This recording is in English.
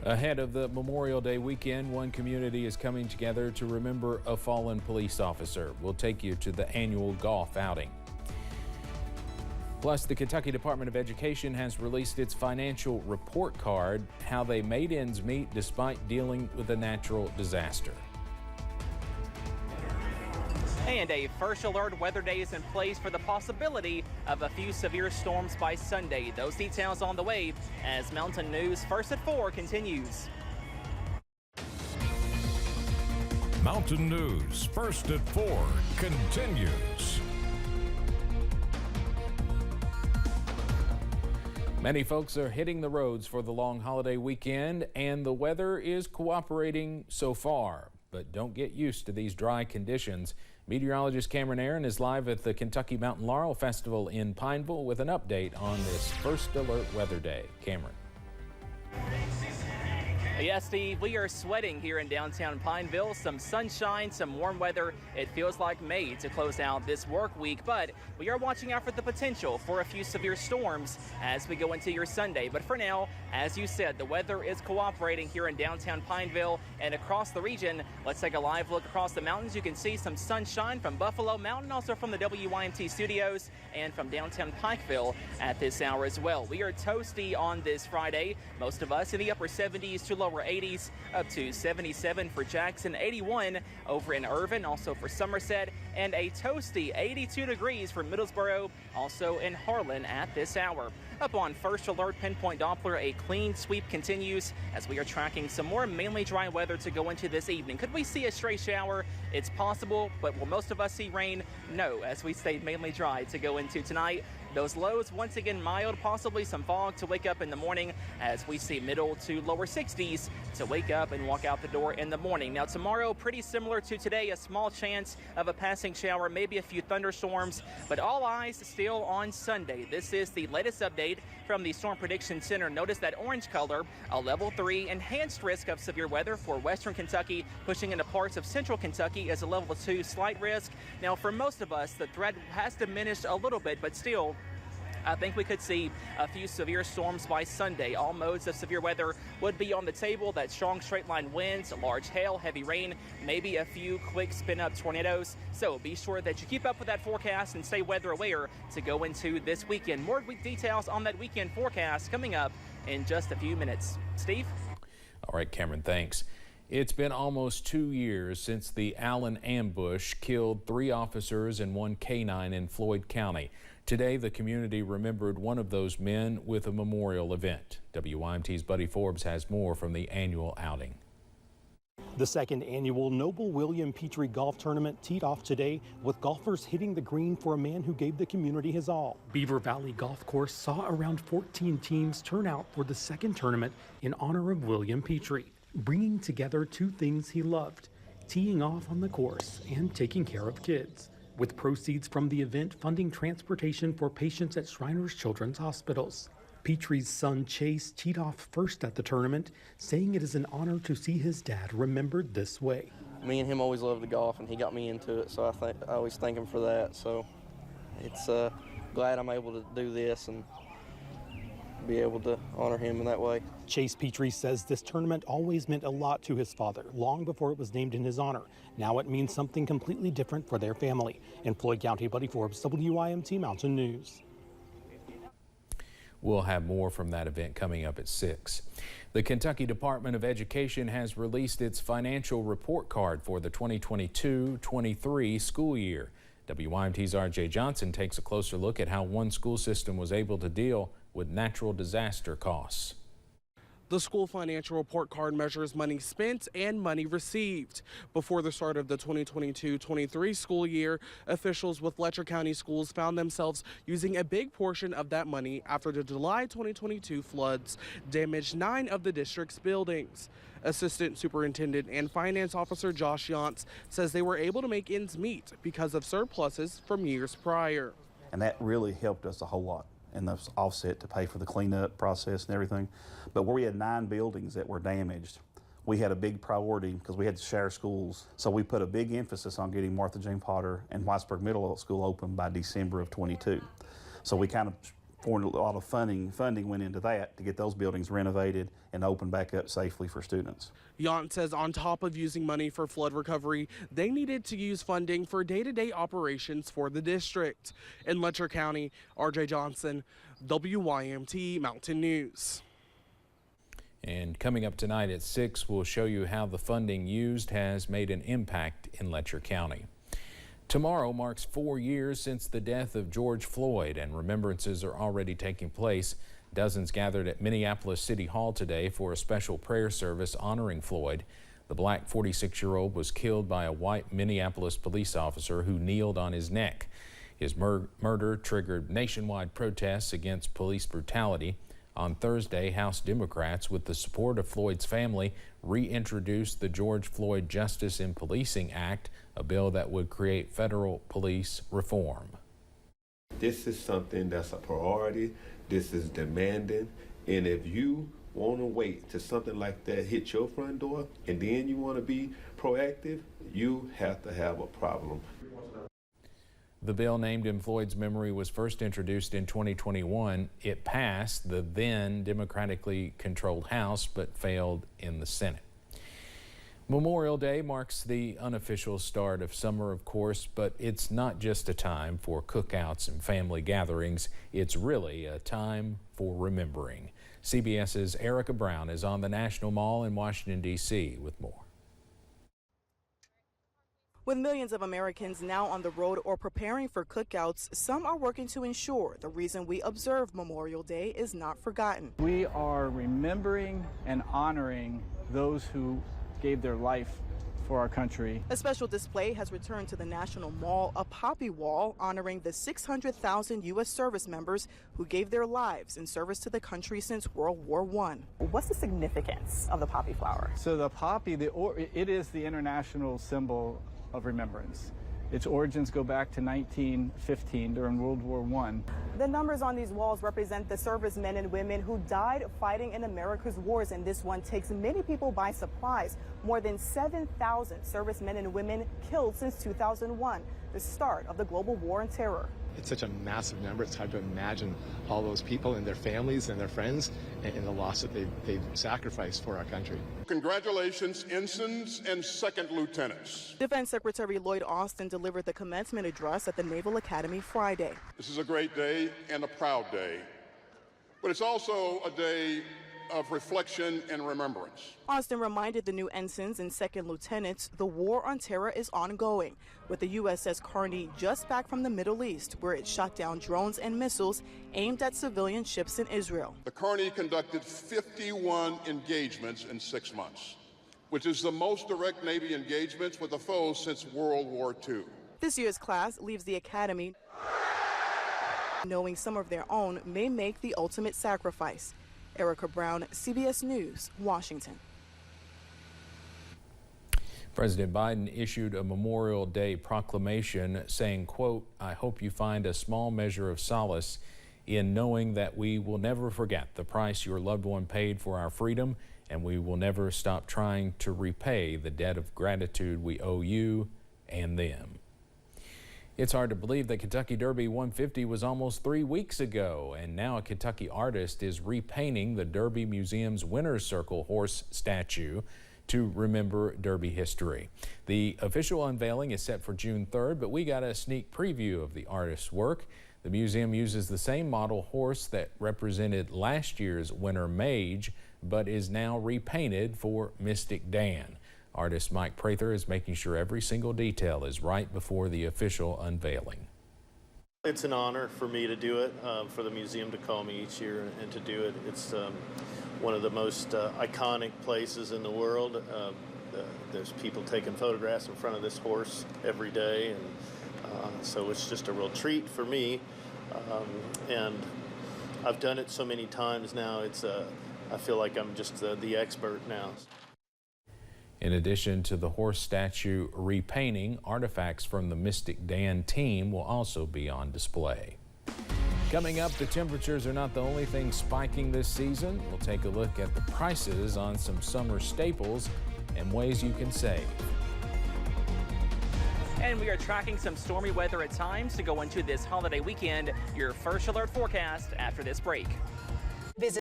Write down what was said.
Ahead of the Memorial Day weekend, one community is coming together to remember a fallen police officer. We'll take you to the annual golf outing. Plus, the Kentucky Department of Education has released its financial report card, how they made ends meet despite dealing with a natural disaster. And a first alert weather day is in place for the possibility of a few severe storms by Sunday. Those details on the way as Mountain News First at 4 continues. Mountain News First at 4 continues. Many folks are hitting the roads for the long holiday weekend, and the weather is cooperating so far. But don't get used to these dry conditions. Meteorologist Cameron Aaron is live at the Kentucky Mountain Laurel Festival in Pineville with an update on this first alert weather day. Cameron. Yes, Steve, we are sweating here in downtown Pineville. Some sunshine, some warm weather. It feels like May to close out this work week, but we are watching out for the potential for a few severe storms as we go into your Sunday. But for now, as you said, the weather is cooperating here in downtown Pineville and across the region. Let's take a live look across the mountains. You can see some sunshine from Buffalo Mountain, also from the WYMT studios and from downtown Pikeville at this hour as well. We are toasty on this Friday. Most of us in the upper 70s to lower 80s, up to 77 for Jackson, 81 over in Irvin, also for Somerset, and a toasty 82 degrees for Middlesboro, also in Harlan at this hour. Up on First Alert Pinpoint Doppler, a clean sweep continues as we are tracking some more mainly dry weather to go into this evening. Could we see a stray shower? It's possible, but will most of us see rain? No, as we stay mainly dry to go into tonight. Those lows once again mild, possibly some fog to wake up in the morning as we see middle to lower 60s to wake up and walk out the door in the morning. Now tomorrow, pretty similar to today, a small chance of a passing shower, maybe a few thunderstorms, but all eyes still on Sunday. This is the latest update from the Storm Prediction Center. Notice that orange color, a level 3 enhanced risk of severe weather for western Kentucky, pushing into parts of central Kentucky as a level 2 slight risk. Now for most of us, the threat has diminished a little bit, but still, I think we could see a few severe storms by Sunday. All modes of severe weather would be on the table. That strong straight line winds, large hail, heavy rain, maybe a few quick spin up tornadoes. So be sure that you keep up with that forecast and stay weather aware to go into this weekend. More details on that weekend forecast coming up in just a few minutes. Steve? All right, Cameron, thanks. It's been almost 2 years since the Allen ambush killed 3 officers and 1 canine in Floyd County. Today, the community remembered one of those men with a memorial event. WYMT's Buddy Forbes has more from the annual outing. The second annual Noble William Petrie Golf Tournament teed off today with golfers hitting the green for a man who gave the community his all. Beaver Valley Golf Course saw around 14 teams turn out for the second tournament in honor of William Petrie, bringing together 2 things he loved: teeing off on the course and taking care of kids, with proceeds from the event funding transportation for patients at Shriners Children's Hospitals. Petrie's son Chase teed off first at the tournament, saying it is an honor to see his dad remembered this way. Me and him always loved the golf, and he got me into it, so I always thank him for that. So it's glad I'm able to do this and be able to honor him in that way. Chase Petrie says this tournament always meant a lot to his father, long before it was named in his honor. Now it means something completely different for their family. In Floyd County, Buddy Forbes, WYMT Mountain News. We'll have more from that event coming up at 6. The Kentucky Department of Education has released its financial report card for the 2022-23 school year. WYMT's RJ Johnson takes a closer look at how one school system was able to deal with natural disaster costs. The school financial report card measures money spent and money received. Before the start of the 2022-23 school year, officials with Letcher County Schools found themselves using a big portion of that money after the July 2022 floods damaged 9 of the district's buildings. Assistant Superintendent and Finance Officer Josh Yantz says they were able to make ends meet because of surpluses from years prior. And that really helped us a whole lot. And the offset to pay for the cleanup process and everything. But where we had 9 buildings that were damaged, we had a big priority because we had to share schools. So we put a big emphasis on getting Martha Jane Potter and Whitesburg Middle School open by December of 22. So we kind of a lot of funding went into that to get those buildings renovated and opened back up safely for students. Yount says on top of using money for flood recovery, they needed to use funding for day-to-day operations for the district. In Letcher County, RJ Johnson, WYMT Mountain News. And coming up tonight at 6, we'll show you how the funding used has made an impact in Letcher County. Tomorrow marks 4 years since the death of George Floyd, and remembrances are already taking place. Dozens gathered at Minneapolis City Hall today for a special prayer service honoring Floyd. The black 46-year-old was killed by a white Minneapolis police officer who kneeled on his neck. His murder triggered nationwide protests against police brutality. On Thursday, House Democrats, with the support of Floyd's family, reintroduced the George Floyd Justice in Policing Act, a bill that would create federal police reform. This is something that's a priority. This is demanding. And if you want to wait till something like that hit your front door and then you want to be proactive, you have to have a problem. The bill named in Floyd's memory was first introduced in 2021. It passed the then democratically controlled House but failed in the Senate. Memorial Day marks the unofficial start of summer, of course, but it's not just a time for cookouts and family gatherings. It's really a time for remembering. CBS's Erica Brown is on the National Mall in Washington, D.C. with more. With millions of Americans now on the road or preparing for cookouts, some are working to ensure the reason we observe Memorial Day is not forgotten. We are remembering and honoring those who gave their life for our country. A special display has returned to the National Mall, a poppy wall honoring the 600,000 U.S. service members who gave their lives in service to the country since World War I. What's the significance of the poppy flower? So the poppy, it is the international symbol of remembrance. Its origins go back to 1915 during World War I. The numbers on these walls represent the servicemen and women who died fighting in America's wars, and this one takes many people by surprise. More than 7,000 servicemen and women killed since 2001, the start of the global war on terror. It's such a massive number. It's hard to imagine all those people and their families and their friends and the loss that they've sacrificed for our country. Congratulations, ensigns and second lieutenants. Defense Secretary Lloyd Austin delivered the commencement address at the Naval Academy Friday. This is a great day and a proud day, but it's also a day of reflection and remembrance. Austin reminded the new ensigns and second lieutenants the war on terror is ongoing, with the USS Carney just back from the Middle East, where it shot down drones and missiles aimed at civilian ships in Israel. The Carney conducted 51 engagements in 6 months, which is the most direct Navy engagements with a foe since World War II. This year's class leaves the academy knowing some of their own may make the ultimate sacrifice. Erica Brown, CBS News, Washington. President Biden issued a Memorial Day proclamation saying, quote, "I hope you find a small measure of solace in knowing that we will never forget the price your loved one paid for our freedom, and we will never stop trying to repay the debt of gratitude we owe you and them." It's hard to believe that Kentucky Derby 150 was almost 3 weeks ago, and now a Kentucky artist is repainting the Derby Museum's Winner's Circle horse statue to remember Derby history. The official unveiling is set for June 3rd, but we got a sneak preview of the artist's work. The museum uses the same model horse that represented last year's winner Mage, but is now repainted for Mystic Dan. Artist Mike Prather is making sure every single detail is right before the official unveiling. It's an honor for me to do it, for the museum to call me each year and to do it. It's one of the most iconic places in the world. There's people taking photographs in front of this horse every day, and so it's just a real treat for me. And I've done it so many times now, I feel like I'm just the expert now. In addition to the horse statue repainting, artifacts from the Mystic Dan team will also be on display. Coming up, the temperatures are not the only thing spiking this season. We'll take a look at the prices on some summer staples and ways you can save. And we are tracking some stormy weather at times to go into this holiday weekend. Your first alert forecast after this break. Visit